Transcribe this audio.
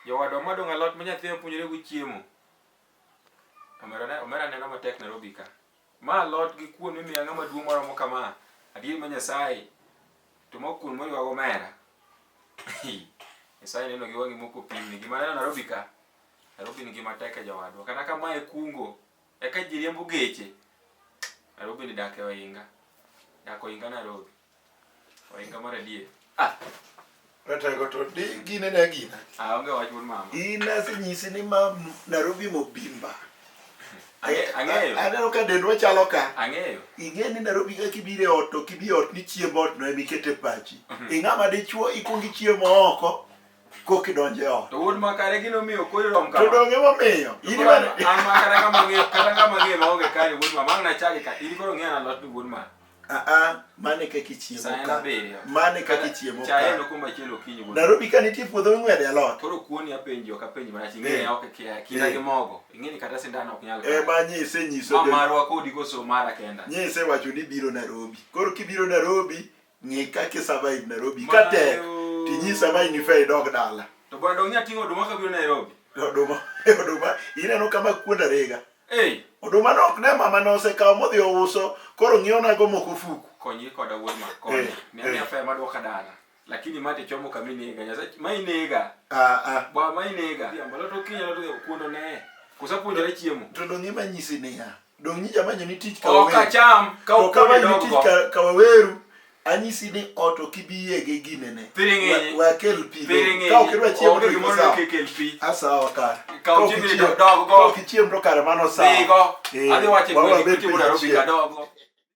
Jowadwa madong' alot ma nyathi opuonjore go chiemo. Omera neno matek Nairobi ka. Ma alot gi kuon mimiyo ng'ama duong' moromo kama. Adier ma Nyasaye. To mokuon moywago omera. Nyasaye neno gi wang'i moko pimni. Gima neno Nairobi ka. Nairobi ni gima tek e jowadwa. Kata kama e kungo. Eka ji riembo geche. Nairobi ni dak e ohinga. Dak ohinga Nairobi. Ohinga mar adier. Ratego to gine ne gina. Onge wach wuon mama. Ina senyisi ni ma Nairobi mobimba. Ang'eyo. Aneno ka dendwa chalo ka. Ang'eyo. Ing'e ni Nairobi ka kibire ot to kibi ot ni chiemo ot no emikete pachi. Ing'ama dichuo ikungi chiemo oko koki donje ot. To wuod makare gino miyo kori rom kama. To donge momiyo. Ini man an makare kama ng'e maonge kare wuod mama. Ang' na chagi ka. Ini koro ng'e alot ni wuod mama. Mane kaka chiemo ka. Mane kaka chiemo ka. Chae no kumba chielo kinyi wuod. Nairobi ka nitie puodho ng'wede alot. Koro kuoni apenji ok apenji mana ching'e ok kia kina gi mogo. Ing'eni kata sindan ok nyal. Nyise nyiso. Marwa kodi koso mara kenda. Nyise wacho ni biro Nairobi. Koro kibiro Nairobi ng'e kaka survive Nairobi. Ka tek tinyisa ma inife idog dala. To bwana dong nya tingo oduma ka biro Nairobi. Oduma ineno kama kuonda rega. Oduma no ok ne mama no osekawo modhi ouso koro ng'iona go moko fuku. Konyi koda wuod ma konyi. Miya afa maduoka dala. Lakini mate chomo kaminega Nyasaye mainega. Ba mainega. Ambalo to kinya to kuondo ne. Kusapuonjore chiemo. To dong ima nyisi niya. Dong nyija manyo ni tich ka weru. Ok acham ka ukama ni tich ka weru. Anyisi ni oto kibiye gi ginene. Wakel pi. Ka okirwa chiemo to gimoro kekel pi. Asa wakar. Ka uchimi dog go. Ka chiemo to kare mano sa. Digo. Adhi wache ni kuti Nairobi ka dogo.